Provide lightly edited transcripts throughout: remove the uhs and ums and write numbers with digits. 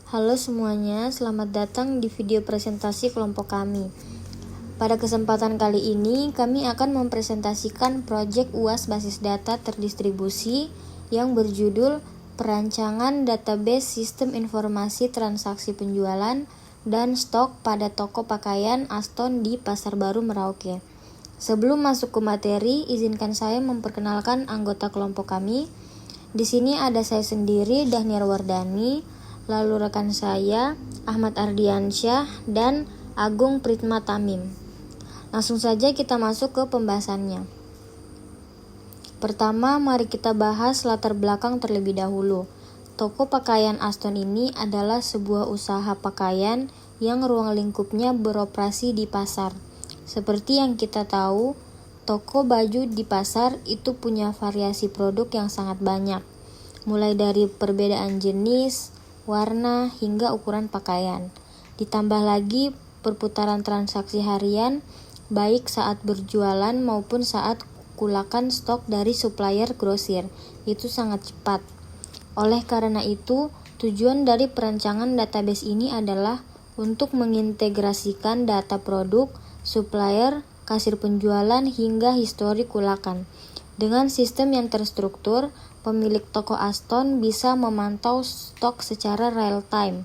Halo semuanya, selamat datang di video presentasi kelompok kami. Pada kesempatan kali ini, kami akan mempresentasikan proyek UAS basis data terdistribusi yang berjudul Perancangan Database Sistem Informasi Transaksi Penjualan dan Stok pada Toko Pakaian Aston di Pasar Baru Merauke. Sebelum masuk ke materi, izinkan saya memperkenalkan anggota kelompok kami. Di sini ada saya sendiri, Dahniar Wardani, lalu rekan saya, Ahmad Ardiansyah, dan Agung Pritma Tamim. Langsung saja kita masuk ke pembahasannya. Pertama, mari kita bahas latar belakang terlebih dahulu. Toko pakaian Aston ini adalah sebuah usaha pakaian yang ruang lingkupnya beroperasi di pasar. Seperti yang kita tahu, toko baju di pasar itu punya variasi produk yang sangat banyak, mulai dari perbedaan jenis, warna, hingga ukuran pakaian. Ditambah lagi perputaran transaksi harian, baik saat berjualan maupun saat kulakan stok dari supplier grosir, itu sangat cepat. Oleh karena itu, tujuan dari perancangan database ini adalah untuk mengintegrasikan data produk, supplier, kasir penjualan, hingga histori kulakan. Dengan sistem yang terstruktur, pemilik toko Aston bisa memantau stok secara real time,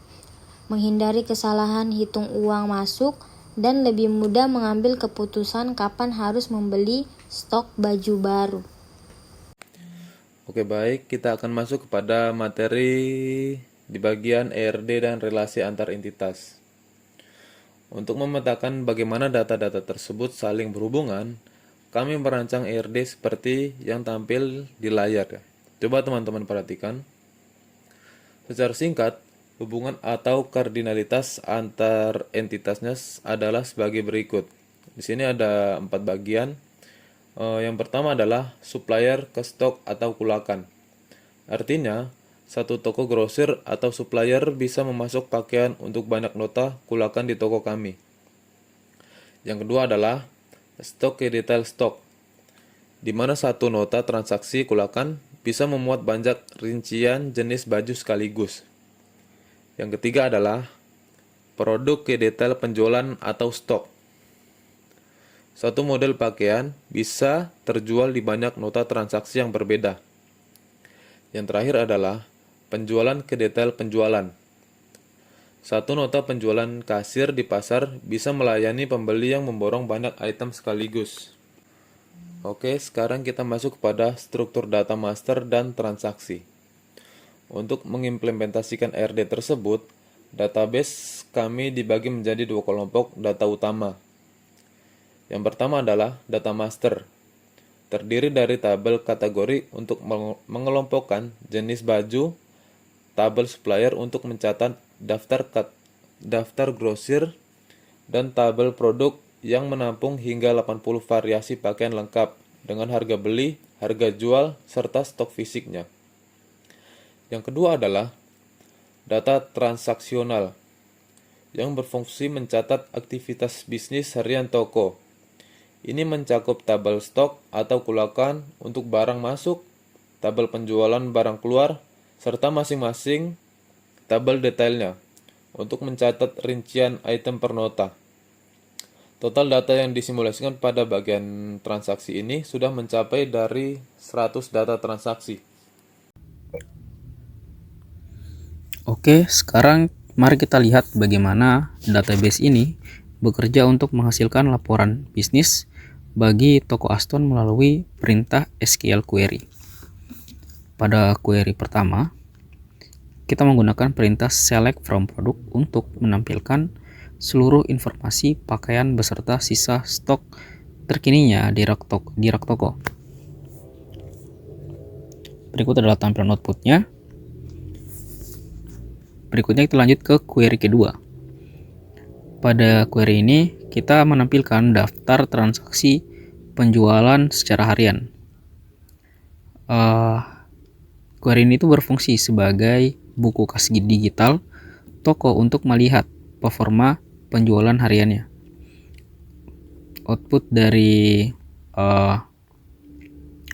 menghindari kesalahan hitung uang masuk, dan lebih mudah mengambil keputusan kapan harus membeli stok baju baru. Oke, baik, kita akan masuk kepada materi di bagian ERD dan relasi antar entitas. Untuk memetakan bagaimana data-data tersebut saling berhubungan, kami merancang ERD seperti yang tampil di layar. Coba teman-teman perhatikan. Secara singkat, hubungan atau kardinalitas antar entitasnya adalah sebagai berikut. Di sini ada 4 bagian. Yang pertama adalah supplier ke stok atau kulakan. Artinya, satu toko grosir atau supplier bisa memasok pakaian untuk banyak nota kulakan di toko kami. Yang kedua adalah stok ke detail stok, di mana satu nota transaksi kulakan bisa memuat banyak rincian jenis baju sekaligus. Yang ketiga adalah produk ke detail penjualan atau stok. Satu model pakaian bisa terjual di banyak nota transaksi yang berbeda. Yang terakhir adalah penjualan ke detail penjualan. Satu nota penjualan kasir di pasar bisa melayani pembeli yang memborong banyak item sekaligus. Oke, sekarang kita masuk kepada struktur data master dan transaksi. Untuk mengimplementasikan ERD tersebut, database kami dibagi menjadi 2 kelompok data utama. Yang pertama adalah data master, terdiri dari tabel kategori untuk mengelompokkan jenis baju, tabel supplier untuk mencatat daftar grosir, dan tabel produk yang menampung hingga 80 variasi pakaian lengkap dengan harga beli, harga jual, serta stok fisiknya. Yang kedua adalah data transaksional yang berfungsi mencatat aktivitas bisnis harian toko. Ini mencakup tabel stok atau kulakan untuk barang masuk, tabel penjualan barang keluar, serta masing-masing tabel detailnya untuk mencatat rincian item per nota. Total data yang disimulasikan pada bagian transaksi ini sudah mencapai dari 100 data transaksi. Oke, sekarang mari kita lihat bagaimana database ini bekerja untuk menghasilkan laporan bisnis bagi toko Aston melalui perintah SQL query. Pada query pertama, kita menggunakan perintah select from product untuk menampilkan seluruh informasi pakaian beserta sisa stok terkininya di rak toko. Berikut adalah tampilan outputnya. Berikutnya kita lanjut ke query kedua. Pada query ini kita menampilkan daftar transaksi penjualan secara harian. Query ini tuh berfungsi sebagai buku kas digital toko untuk melihat performa penjualan hariannya. Output dari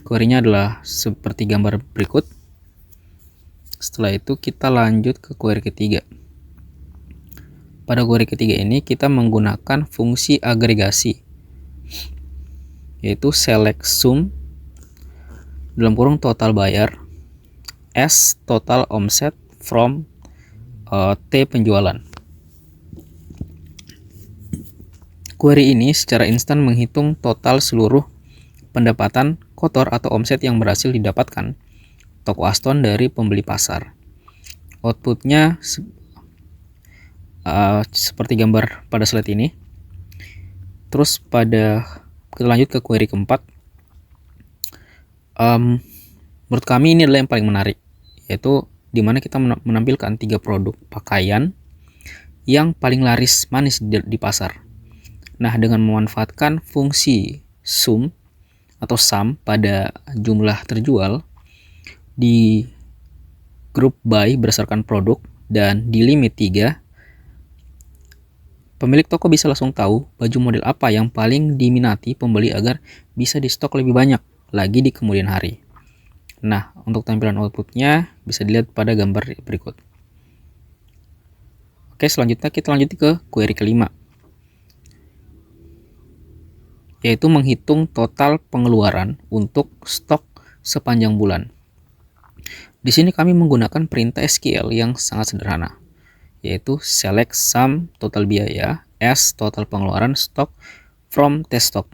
query-nya adalah seperti gambar berikut. Setelah itu kita lanjut ke query ketiga. pada query ketiga ini kita menggunakan fungsi agregasi, yaitu select sum dalam kurung total buyer as total omset from T penjualan. Query ini secara instan menghitung total seluruh pendapatan kotor atau omset yang berhasil didapatkan toko Aston dari pembeli pasar. Outputnya seperti gambar pada slide ini. Terus kita lanjut ke query keempat. Menurut kami ini adalah yang paling menarik, yaitu dimana kita menampilkan 3 produk pakaian yang paling laris manis di pasar. Nah, dengan memanfaatkan fungsi sum atau sum pada jumlah terjual di grup by berdasarkan produk dan di limit 3, pemilik toko bisa langsung tahu baju model apa yang paling diminati pembeli agar bisa di stok lebih banyak lagi di kemudian hari. Nah, untuk tampilan outputnya bisa dilihat pada gambar berikut. Oke, selanjutnya kita lanjut ke query kelima, yaitu menghitung total pengeluaran untuk stok sepanjang bulan. Di sini kami menggunakan perintah SQL yang sangat sederhana, yaitu select sum total biaya as total pengeluaran stok from test stock.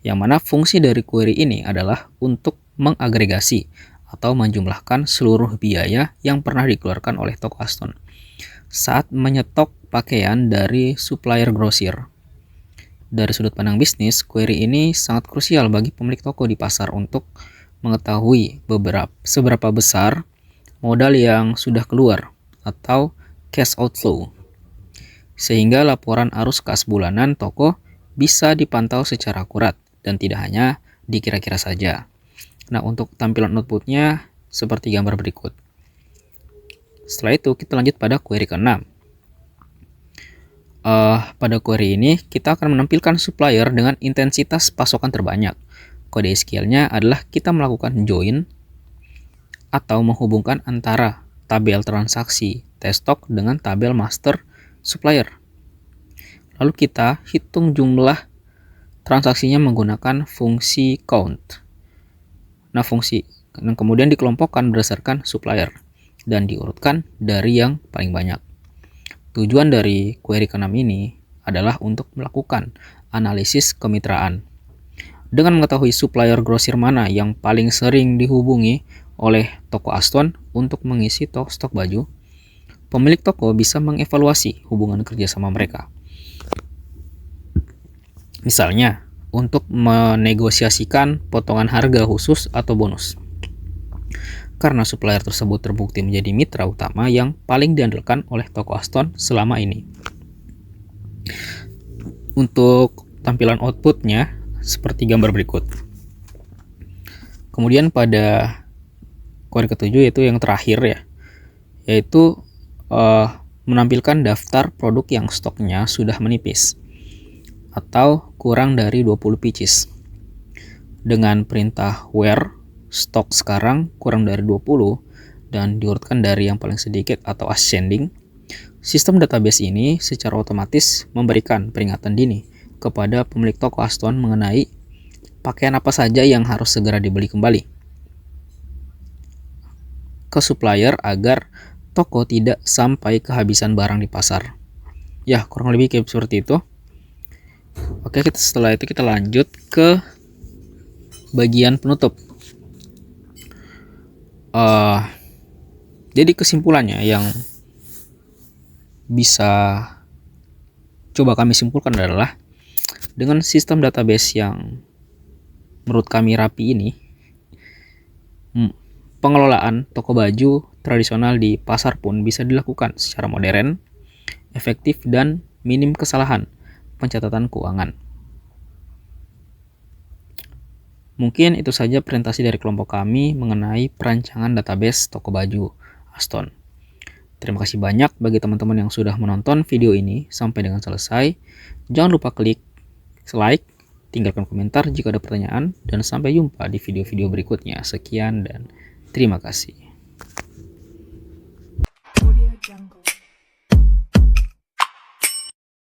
Yang mana fungsi dari query ini adalah untuk mengagregasi atau menjumlahkan seluruh biaya yang pernah dikeluarkan oleh toko Aston saat menyetok pakaian dari supplier grosir. Dari sudut pandang bisnis, query ini sangat krusial bagi pemilik toko di pasar untuk mengetahui seberapa besar modal yang sudah keluar atau cash outflow, sehingga laporan arus kas bulanan toko bisa dipantau secara akurat dan tidak hanya dikira-kira saja. Nah, untuk tampilan outputnya seperti gambar berikut. Setelah itu kita lanjut pada query ke-6. Pada query ini kita akan menampilkan supplier dengan intensitas pasokan terbanyak. Kode SQL-nya adalah kita melakukan join atau menghubungkan antara tabel transaksi test stock dengan tabel master supplier. Lalu kita hitung jumlah transaksinya menggunakan fungsi count. Nah, dan kemudian dikelompokkan berdasarkan supplier dan diurutkan dari yang paling banyak. Tujuan dari query ke-6 ini adalah untuk melakukan analisis kemitraan. Dengan mengetahui supplier grosir mana yang paling sering dihubungi oleh toko Aston untuk mengisi stok baju, pemilik toko bisa mengevaluasi hubungan kerjasama mereka. Misalnya, untuk menegosiasikan potongan harga khusus atau bonus. Karena supplier tersebut terbukti menjadi mitra utama yang paling diandalkan oleh toko Aston selama ini. Untuk tampilan outputnya seperti gambar berikut. Kemudian pada query ke-7 yaitu yang terakhir ya, yaitu menampilkan daftar produk yang stoknya sudah menipis atau kurang dari 20 pieces. Dengan perintah where stok sekarang kurang dari 20 dan diurutkan dari yang paling sedikit atau ascending, sistem database ini secara otomatis memberikan peringatan dini kepada pemilik toko Aston mengenai pakaian apa saja yang harus segera dibeli kembali ke supplier agar toko tidak sampai kehabisan barang di pasar. Ya, kurang lebih kayak seperti itu. Oke, setelah itu kita lanjut ke bagian penutup. Jadi kesimpulannya yang bisa coba kami simpulkan adalah dengan sistem database yang menurut kami rapi ini, pengelolaan toko baju tradisional di pasar pun bisa dilakukan secara modern, efektif, dan minim kesalahan pencatatan keuangan. Mungkin itu saja presentasi dari kelompok kami mengenai perancangan database toko baju Aston. Terima kasih banyak bagi teman-teman yang sudah menonton video ini sampai dengan selesai. Jangan lupa klik like, tinggalkan komentar jika ada pertanyaan, dan sampai jumpa di video-video berikutnya. Sekian dan terima kasih. Audio Jungle.